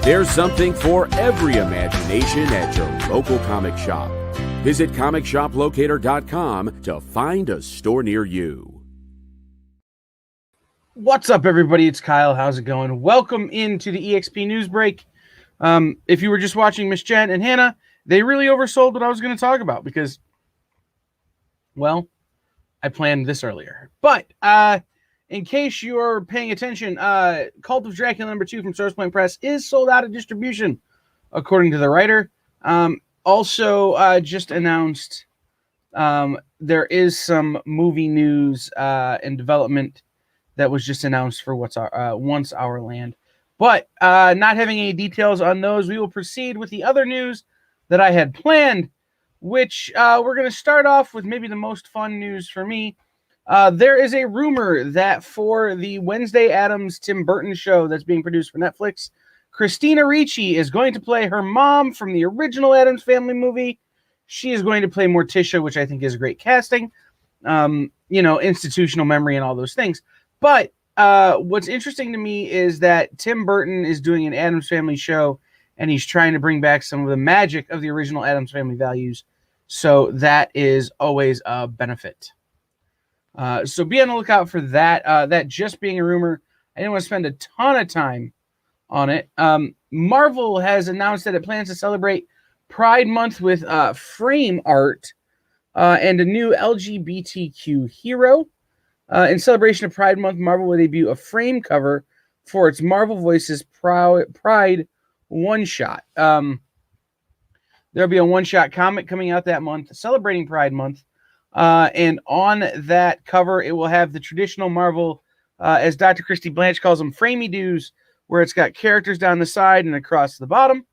There's something for every imagination at your local comic shop. Visit ComicShopLocator.com to find a store near you. What's up, everybody? It's Kyle. How's it going? Welcome into the EXP News Break. If you were just watching Miss Jen and Hannah, they really oversold what I was going to talk about because, well, I planned this earlier. But in case you're paying attention, Cult of Dracula #2 from Sourcepoint Press is sold out of distribution, according to the writer. Also, just announced there is some movie news and development that was just announced for Once Our Land. But not having any details on those, we will proceed with the other news that I had planned, which we're going to start off with maybe the most fun news for me. There is a rumor that for the Wednesday Addams Tim Burton show that's being produced for Netflix, Christina Ricci is going to play her mom from the original Addams Family movie. She is going to play Morticia, which I think is great casting. Institutional memory and all those things. But what's interesting to me is that Tim Burton is doing an Addams Family show, and he's trying to bring back some of the magic of the original Addams Family values. So that is always a benefit. So be on the lookout for that. That just being a rumor, I didn't want to spend a ton of time on it. Marvel has announced that it plans to celebrate Pride Month with frame art and a new LGBTQ hero. In celebration of Pride Month, Marvel will debut a frame cover for its Marvel Voices Pride one-shot. There'll be a one-shot comic coming out that month celebrating Pride Month. And on that cover, it will have the traditional Marvel, as Dr. Christy Blanche calls them, framey-doos, where it's got characters down the side and across the bottom.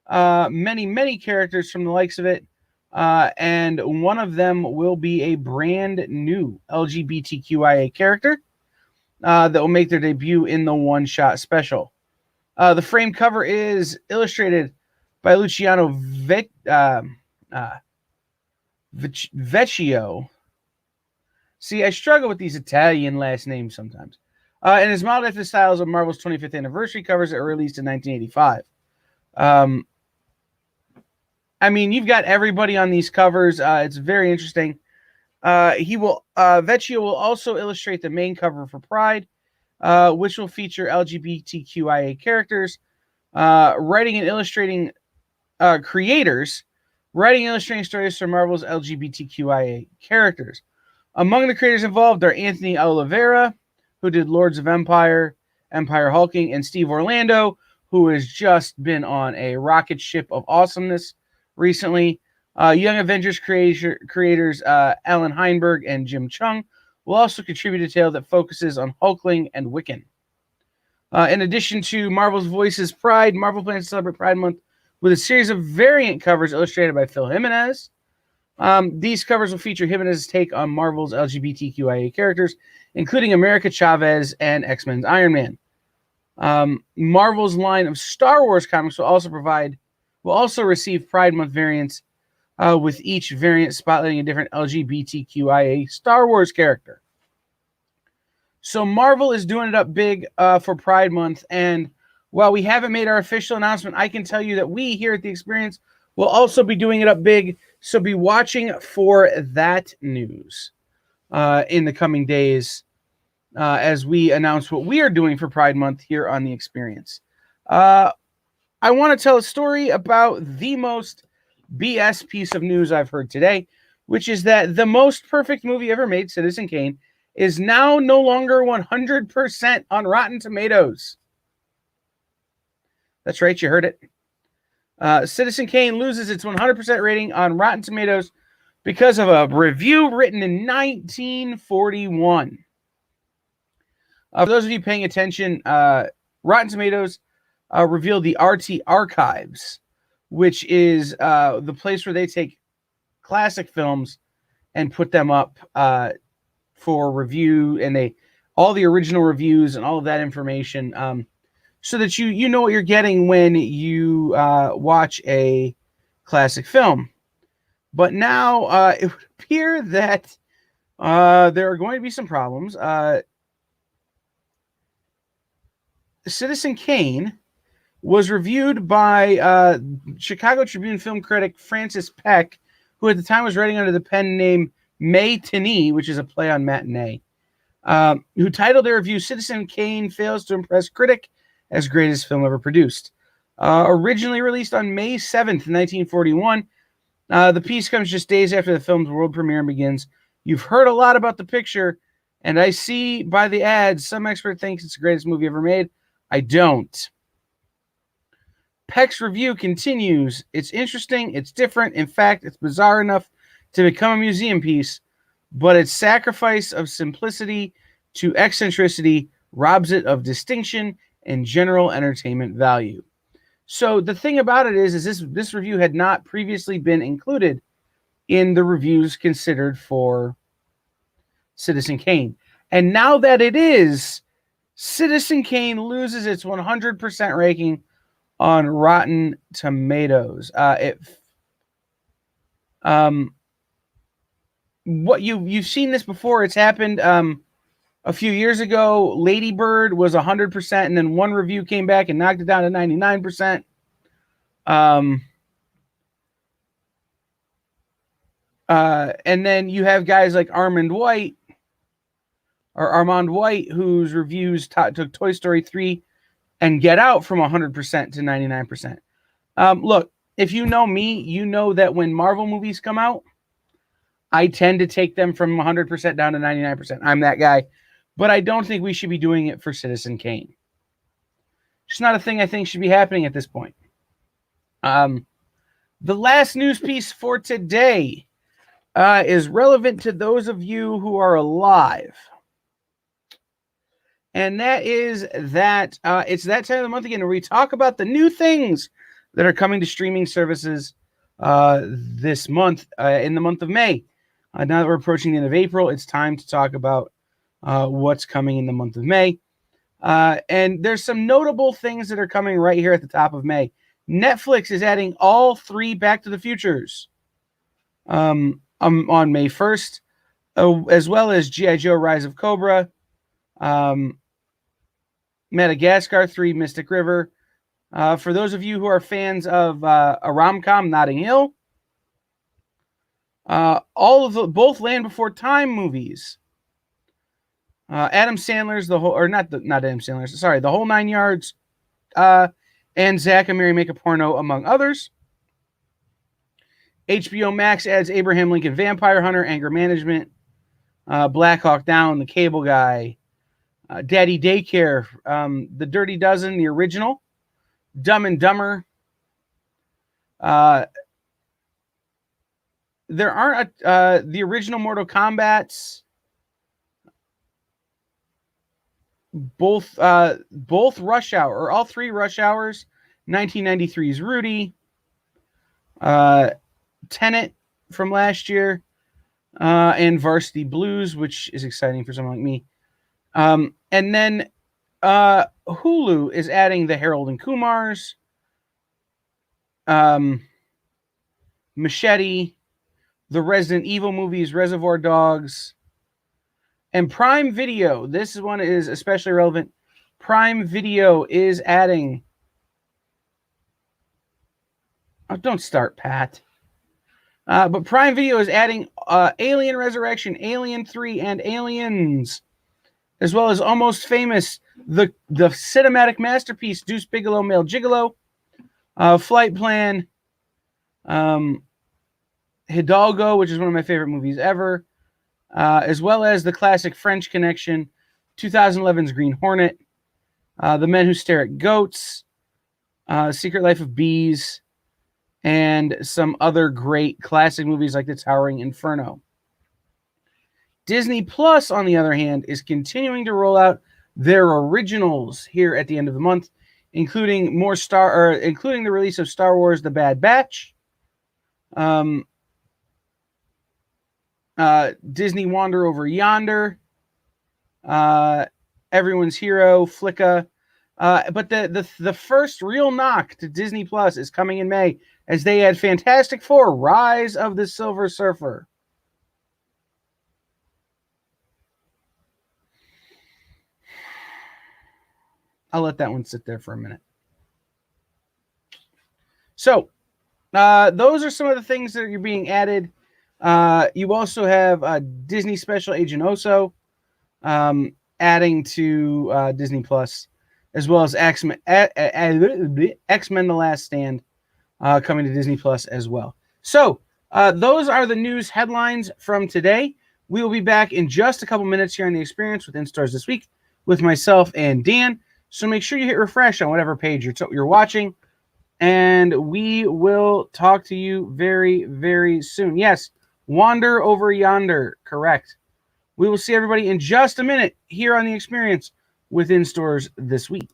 Many characters from the likes of it. And one of them will be a brand new LGBTQIA character that will make their debut in the one-shot special. The frame cover is illustrated by Luciano Vecchio. See, I struggle with these Italian last names sometimes. And is modeled after the styles of Marvel's 25th anniversary covers that were released in 1985. You've got everybody on these covers. It's very interesting. Vecchio will also illustrate the main cover for Pride, which will feature LGBTQIA characters, writing and illustrating stories for Marvel's LGBTQIA characters. Among the creators involved are Anthony Oliveira, who did Lords of Empire, Empire Hulking, and Steve Orlando, who has just been on a rocket ship of awesomeness recently. Young Avengers creators Alan Heinberg and Jim Chung will also contribute a tale that focuses on Hulkling and Wiccan. In addition to Marvel's Voices Pride, Marvel plans to celebrate Pride Month with a series of variant covers illustrated by Phil Jimenez. These covers will feature Jimenez's take on Marvel's LGBTQIA characters, including America Chavez and X-Men's Iron Man. Marvel's line of Star Wars comics will also receive Pride Month variants, with each variant spotlighting a different LGBTQIA Star Wars character. So Marvel is doing it up big for Pride Month, and while we haven't made our official announcement, I can tell you that we here at The Experience will also be doing it up big, so be watching for that news in the coming days as we announce what we are doing for Pride Month here on The Experience. I want to tell a story about the most BS piece of news I've heard today, which is that the most perfect movie ever made, Citizen Kane, is now no longer 100% on Rotten Tomatoes. That's right, you heard it. Citizen Kane loses its 100% rating on Rotten Tomatoes because of a review written in 1941. For those of you paying attention, Rotten Tomatoes revealed the RT Archives, which is the place where they take classic films and put them up for review, and all the original reviews and all of that information, so that you know what you're getting when you watch a classic film. But now it would appear that there are going to be some problems. Citizen Kane was reviewed by Chicago Tribune film critic Francis Peck, who at the time was writing under the pen name Matinee, which is a play on matinee, who titled their review, Citizen Kane Fails to Impress Critic as Greatest Film Ever Produced. Originally released on May 7th, 1941, the piece comes just days after the film's world premiere begins. You've heard a lot about the picture, and I see by the ads some expert thinks it's the greatest movie ever made. I don't. Peck's review continues. It's interesting. It's different. In fact, it's bizarre enough to become a museum piece, but its sacrifice of simplicity to eccentricity robs it of distinction and general entertainment value. So the thing about it is this review had not previously been included in the reviews considered for Citizen Kane. And now that it is, Citizen Kane loses its 100% ranking on Rotten Tomatoes. What you've seen this before. It's happened a few years ago. Lady Bird was 100%, and then one review came back and knocked it down to 99%. And then you have guys like Armand White, whose reviews took Toy Story 3 and Get Out from 100% to 99%. Look, if you know me, you know that when Marvel movies come out, I tend to take them from 100% down to 99%. I'm that guy. But I don't think we should be doing it for Citizen Kane. It's not a thing I think should be happening at this point. The last news piece for today is relevant to those of you who are alive. And that is that it's that time of the month again where we talk about the new things that are coming to streaming services this month, in the month of May. Now that we're approaching the end of April, it's time to talk about what's coming in the month of May. And there's some notable things that are coming right here at the top of May. Netflix is adding all 3 Back to the Futures on May 1st, as well as G.I. Joe Rise of Cobra, Madagascar 3, Mystic River. For those of you who are fans of a rom-com, Notting Hill, both Land Before Time movies, Adam Sandler's The Whole 9 Yards, and Zach and Mary Make a Porno, among others. HBO Max adds Abraham Lincoln Vampire Hunter, Anger Management, Black Hawk Down, The Cable Guy, Daddy Daycare, The Dirty Dozen, the original, Dumb and Dumber. There aren't the original Mortal Kombats. Both Rush Hour, or all 3 Rush Hours, 1993's Rudy, Tenet from last year, and Varsity Blues, which is exciting for someone like me. And then Hulu is adding the Harold and Kumars, Machete, the Resident Evil movies, Reservoir Dogs, and Prime Video. This one is especially relevant. Prime Video is adding... Oh, don't start, Pat. But Prime Video is adding Alien Resurrection, Alien 3, and Aliens, as well as Almost Famous, the cinematic masterpiece, Deuce Bigelow, Male Gigolo, Flight Plan, Hidalgo, which is one of my favorite movies ever, as well as the classic French Connection, 2011's Green Hornet, The Men Who Stare at Goats, Secret Life of Bees, and some other great classic movies like The Towering Inferno. Disney Plus, on the other hand, is continuing to roll out their originals here at the end of the month, including including the release of Star Wars: The Bad Batch, Disney Wander Over Yonder, Everyone's Hero, Flicka. But the first real knock to Disney Plus is coming in May as they add Fantastic Four: Rise of the Silver Surfer. I'll let that one sit there for a minute. So, those are some of the things that are being added. You also have Disney Special Agent Oso adding to Disney Plus, as well as X-Men: The Last Stand coming to Disney Plus as well. So, those are the news headlines from today. We will be back in just a couple minutes here on The Experience with In-Stars This Week with myself and Dan. So make sure you hit refresh on whatever page you're watching, and we will talk to you very, very soon. Yes, Wander Over Yonder, correct. We will see everybody in just a minute here on The Experience with In-Stores This Week.